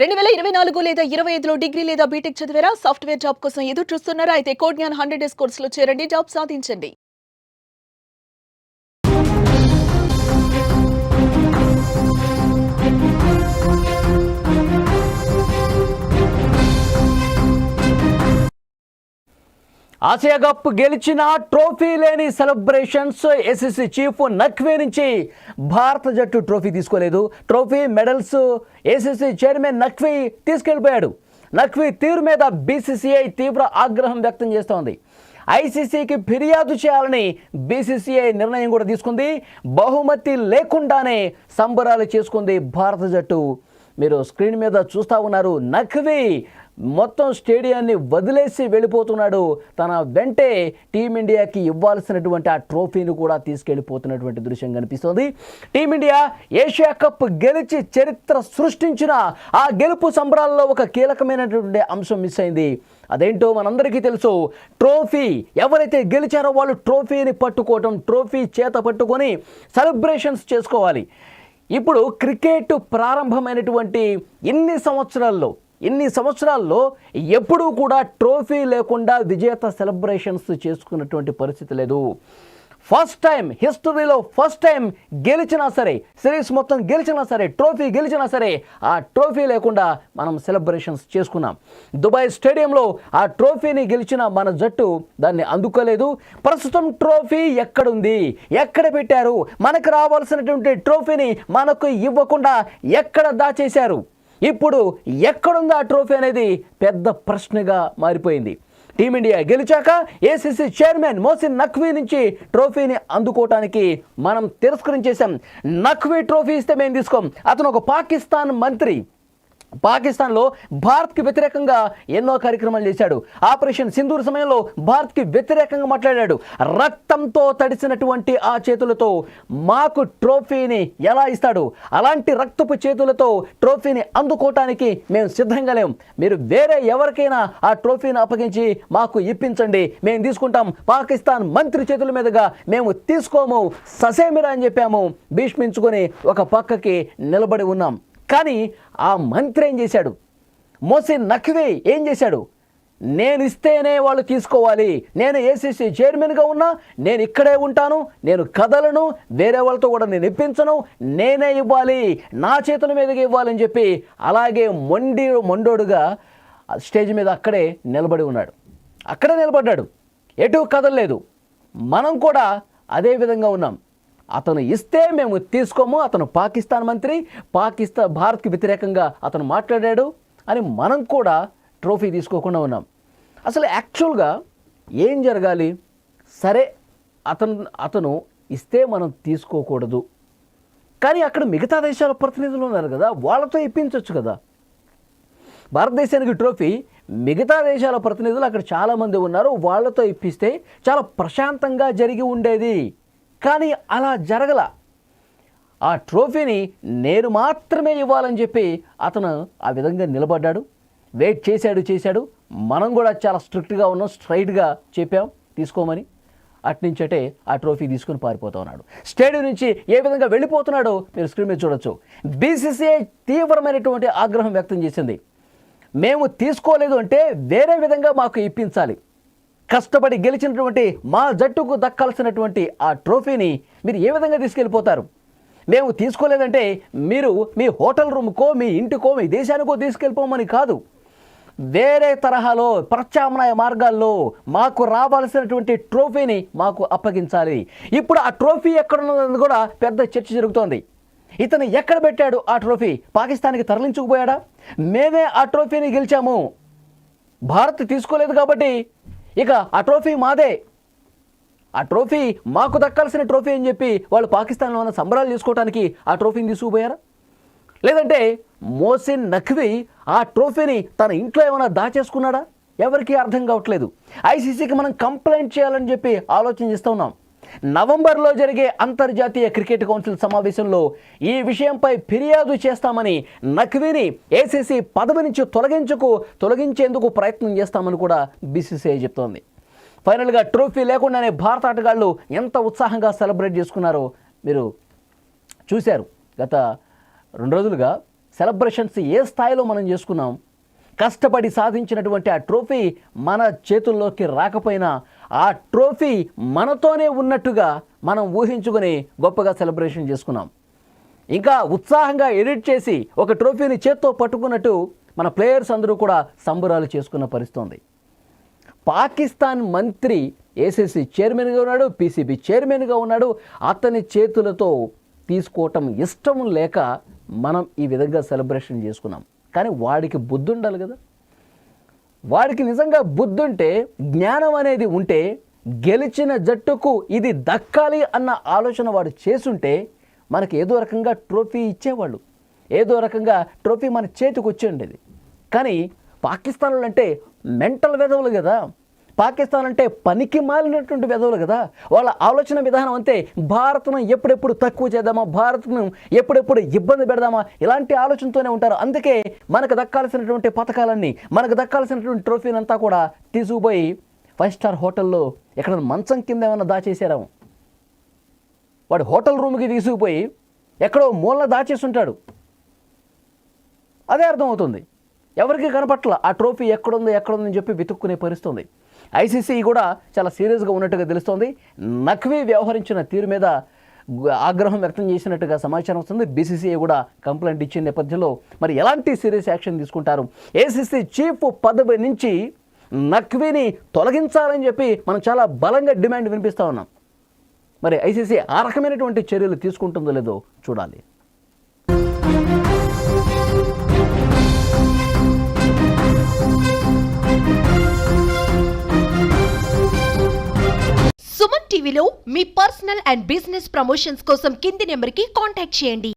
2024 లేదా 25లో డిగ్రీ లేదా బీటెక్ చదివారా? సాఫ్ట్‌వేర్ జాబ్ కోసం ఎదురు చూస్తున్నారా? అయితే కోడ్ జ్ఞాన్ 100 డేస్ కోర్సులో చేరండి. జాబ్ సాధించండి. ఆసియా కప్ గెలిచిన ట్రోఫీ లేని సెలబ్రేషన్స్. ఎస్ఎస్సి చీఫ్ నఖ్వీ నుంచి భారత జట్టు ట్రోఫీ తీసుకోలేదు. Trophy medals SSC chairman Naqvi తీసుకెళ్లిపోయాడు. నఖ్వీ తీరు మీద బీసీసీఐ తీవ్ర ఆగ్రహం వ్యక్తం చేస్తోంది. ఐసీసీకి ఫిర్యాదు చేయాలని బీసీసీఐ నిర్ణయం కూడా తీసుకుంది. బహుమతి లేకుండానే సంబరాలు చేసుకుంది భారత జట్టు. మీరు స్క్రీన్ మీద చూస్తూ ఉన్నారు. నఖ్వీ మొత్తం స్టేడియాన్ని వదిలేసి వెళ్ళిపోతున్నాడు. తన వెంటే టీమిండియాకి ఇవ్వాల్సినటువంటి ఆ ట్రోఫీని కూడా తీసుకెళ్ళిపోతున్నటువంటి దృశ్యం కనిపిస్తుంది. టీమిండియా ఏషియా కప్ గెలిచి చరిత్ర సృష్టించిన ఆ గెలుపు సంబరాల్లో ఒక కీలకమైనటువంటి అంశం మిస్ అయింది. అదేంటో మనందరికీ తెలుసు. ట్రోఫీ ఎవరైతే గెలిచారో వాళ్ళు ట్రోఫీని పట్టుకోవటం, ట్రోఫీ చేత పట్టుకొని సెలబ్రేషన్స్ చేసుకోవాలి. ఇప్పుడు క్రికెట్ ప్రారంభమైనటువంటి ఇన్ని సంవత్సరాల్లో ఎప్పుడూ కూడా ట్రోఫీ లేకుండా విజేత సెలబ్రేషన్స్ చేసుకున్నటువంటి పరిస్థితి లేదు. ఫస్ట్ టైం హిస్టరీలో గెలిచినా సరే, సిరీస్ మొత్తం గెలిచినా సరే, ట్రోఫీ గెలిచినా సరే ఆ ట్రోఫీ లేకుండా మనం సెలబ్రేషన్స్ చేసుకున్నాం. దుబాయ్ స్టేడియంలో ఆ ట్రోఫీని గెలిచిన మన జట్టు దాన్ని అందుకోలేదు. ప్రస్తుతం ట్రోఫీ ఎక్కడుంది, ఎక్కడ పెట్టారు, మనకు రావాల్సినటువంటి ట్రోఫీని మనకు ఇవ్వకుండా ఎక్కడ దాచేశారు, ఇప్పుడు ఎక్కడుంది ఆ ట్రోఫీ అనేది పెద్ద ప్రశ్నగా మారిపోయింది. టీమిండియా గెలిచాక ఏసీసీ చైర్మన్ మోసిన్ నఖ్వీ నుంచి ట్రోఫీని అందుకోవటానికి మనం తిరస్కరించేశాం. నఖ్వీ ట్రోఫీ ఇస్తే మేము తీసుకోం. అతను ఒక పాకిస్తాన్ మంత్రి. పాకిస్తాన్లో భారత్కి వ్యతిరేకంగా ఎన్నో కార్యక్రమాలు చేశాడు. ఆపరేషన్ సింధూర్ సమయంలో భారత్కి వ్యతిరేకంగా మాట్లాడాడు. రక్తంతో తడిసినటువంటి ఆ చేతులతో మాకు ట్రోఫీని ఎలా ఇస్తాడు? అలాంటి రక్తపు చేతులతో ట్రోఫీని అందుకోవటానికి మేము సిద్ధంగా లేం. మీరు వేరే ఎవరికైనా ఆ ట్రోఫీని అప్పగించి మాకు ఇప్పించండి, మేము తీసుకుంటాం. పాకిస్తాన్ మంత్రి చేతుల మీదుగా మేము తీసుకోము, ససేమిరా అని చెప్పాము. భీష్మించుకొని ఒక పక్కకి నిలబడి ఉన్నాం. కానీ ఆ మంత్రి ఏం చేశాడు? మోసిన్ నఖ్వీ ఏం చేశాడు? నేను ఇస్తేనే వాళ్ళు తీసుకోవాలి, నేను ఏసీసీ చైర్మన్గా ఉన్నా, నేను ఇక్కడే ఉంటాను, నేను కదలను, వేరే వాళ్ళతో కూడా నేను ఇప్పించను, నేనే ఇవ్వాలి, నా చేతుల మీదకి ఇవ్వాలని చెప్పి అలాగే మొండోడుగా స్టేజ్ మీద అక్కడే నిలబడ్డాడు. ఎటు కదలలేదు. మనం కూడా అదే విధంగా ఉన్నాం. అతను ఇస్తే మేము తీసుకోము, అతను పాకిస్తాన్ మంత్రి, భారత్కి వ్యతిరేకంగా అతను మాట్లాడాడు అని మనం కూడా ట్రోఫీ తీసుకోకుండా ఉన్నాం. అసలు యాక్చువల్గా ఏం జరగాలి? సరే, అతను ఇస్తే మనం తీసుకోకూడదు, కానీ అక్కడ మిగతా దేశాల ప్రతినిధులు ఉన్నారు కదా, వాళ్ళతో ఇప్పించవచ్చు కదా. భారతదేశానికి ట్రోఫీ మిగతా దేశాల ప్రతినిధులు అక్కడ చాలామంది ఉన్నారు, వాళ్ళతో ఇప్పిస్తే చాలా ప్రశాంతంగా జరిగి ఉండేది. కానీ అలా జరగల. ఆ ట్రోఫీని నేను మాత్రమే ఇవ్వాలని చెప్పి అతను ఆ విధంగా నిలబడ్డాడు. వెయిట్ చేశాడు. మనం కూడా చాలా స్ట్రిక్ట్గా ఉన్నాం, స్ట్రైట్గా చెప్పాం తీసుకోమని. అట్నుంచటే ఆ ట్రోఫీ తీసుకుని పారిపోతూ ఉన్నాడు. స్టేడియం నుంచి ఏ విధంగా వెళ్ళిపోతున్నాడో మీరు స్క్రీన్ మీద చూడొచ్చు. బీసీసీఐ తీవ్రమైనటువంటి ఆగ్రహం వ్యక్తం చేసింది. మేము తీసుకోలేదు అంటే వేరే విధంగా మాకు ఇప్పించాలి. కష్టపడి గెలిచినటువంటి మా జట్టుకు దక్కాల్సినటువంటి ఆ ట్రోఫీని మీరు ఏ విధంగా తీసుకెళ్ళిపోతారు? మేము తీసుకోలేదంటే మీరు మీ హోటల్ రూమ్కో, మీ ఇంటికో, మీ దేశానికో తీసుకెళ్ళిపోమని కాదు. వేరే తరహాలో ప్రత్యామ్నాయ మార్గాల్లో మాకు రావాల్సినటువంటి ట్రోఫీని మాకు అప్పగించాలి. ఇప్పుడు ఆ ట్రోఫీ ఎక్కడున్నదని కూడా పెద్ద చర్చ జరుగుతోంది. ఇతను ఎక్కడ పెట్టాడు ఆ ట్రోఫీ? పాకిస్తాన్కి తరలించుకుపోయాడా? మేమే ఆ ట్రోఫీని గెలిచాము, భారత్ తీసుకోలేదు కాబట్టి ఇక ఆ ట్రోఫీ మాదే, ఆ ట్రోఫీ మాకు దక్కాల్సిన ట్రోఫీ అని చెప్పి వాళ్ళు పాకిస్తాన్లో ఉన్న సంబరాలు చేసుకోవడానికి ఆ ట్రోఫీని తీసుకుపోయారా? లేదంటే మోసిన్ నఖ్వీ ఆ ట్రోఫీని తన ఇంట్లో ఏమైనా దాచేసుకున్నాడా? ఎవరికీ అర్థం కావట్లేదు. ఐసీసీకి మనం కంప్లైంట్ చేయాలని చెప్పి ఆలోచన చేస్తూ ఉన్నాం. నవంబర్లో జరిగే అంతర్జాతీయ క్రికెట్ కౌన్సిల్ సమావేశంలో ఈ విషయంపై ఫిర్యాదు చేస్తామని నఖ్వీని ఏసీసీ పదవి నుంచి తొలగించేందుకు ప్రయత్నం చేస్తామని కూడా బీసీసీఐ చెప్తోంది. ఫైనల్గా ట్రోఫీ లేకుండానే భారత ఆటగాళ్లు ఎంత ఉత్సాహంగా సెలబ్రేట్ చేసుకున్నారో మీరు చూశారు. గత 2 రోజులుగా సెలబ్రేషన్స్ ఏ స్థాయిలో మనం చేసుకున్నాం, కష్టపడి సాధించినటువంటి ఆ ట్రోఫీ మన చేతుల్లోకి రాకపోయినా ఆ ట్రోఫీ మనతోనే ఉన్నట్టుగా మనం ఊహించుకొని గొప్పగా సెలబ్రేషన్ చేసుకున్నాం. ఇంకా ఉత్సాహంగా ఎడిట్ చేసి ఒక ట్రోఫీని చేత్తో పట్టుకున్నట్టు మన ప్లేయర్స్ అందరూ కూడా సంబరాలు చేసుకున్న పరిస్థితి. పాకిస్తాన్ మంత్రి ఏసీసీ చైర్మన్గా ఉన్నాడు, పీసీబీ చైర్మన్గా ఉన్నాడు. అతని చేతులతో తీసుకోవటం ఇష్టం లేక మనం ఈ విధంగా సెలబ్రేషన్ చేసుకున్నాం. కానీ వాడికి బుద్ధి ఉండాలి కదా. వాడికి నిజంగా బుద్ధి ఉంటే, జ్ఞానం అనేది ఉంటే, గెలిచిన జట్టుకు ఇది దక్కాలి అన్న ఆలోచన వాడు చేసుంటే మనకి ఏదో రకంగా ట్రోఫీ ఇచ్చేవాళ్ళు, ఏదో రకంగా ట్రోఫీ మన చేతికి వచ్చి ఉండేది. కానీ పాకిస్తాన్లో అంటే మెంటల్ వెధవులు కదా, పాకిస్తాన్ అంటే పనికి మాలినటువంటి వెధవులు కదా. వాళ్ళ ఆలోచన విధానం అంతే, భారత్ను ఎప్పుడెప్పుడు తక్కువ చేద్దామా, భారత్ను ఎప్పుడెప్పుడు ఇబ్బంది పెడదామా, ఇలాంటి ఆలోచనతోనే ఉంటారు. అందుకే మనకు దక్కాల్సినటువంటి పథకాలన్నీ, మనకు దక్కాల్సినటువంటి ట్రోఫీనంతా కూడా తీసుకుపోయి 5 స్టార్ హోటల్లో ఎక్కడ మంచం కింద ఏమైనా దాచేసారాము. వాడు హోటల్ రూమ్కి తీసుకుపోయి ఎక్కడో మూల దాచేసి ఉంటాడు. అదే అర్థమవుతుంది. ఎవరికి కనపట్ల ఆ ట్రోఫీ ఎక్కడుందని చెప్పి వెతుక్కునే పరిస్థితుంది. ఐసీసీ కూడా చాలా సీరియస్గా ఉన్నట్టుగా తెలుస్తోంది. నఖ్వీ వ్యవహరించిన తీరు మీద ఆగ్రహం వ్యక్తం చేసినట్టుగా సమాచారం వస్తుంది. బీసీసీఐ కూడా కంప్లైంట్ ఇచ్చిన నేపథ్యంలో మరి ఎలాంటి సీరియస్ యాక్షన్ తీసుకుంటారు? ఏసీసీ చీఫ్ పదవి నుంచి నఖ్వీని తొలగించాలని చెప్పి మనం చాలా బలంగా డిమాండ్ వినిపిస్తూ ఉన్నాం. మరి ఐసీసీ ఆ రకమైనటువంటి చర్యలు తీసుకుంటుందో లేదో చూడాలి. సుమన్ టీవీలో మీ పర్సనల్ అండ్ బిజినెస్ ప్రమోషన్స్ కోసం కింది నెంబర్కి కాంటాక్ట్ చేయండి.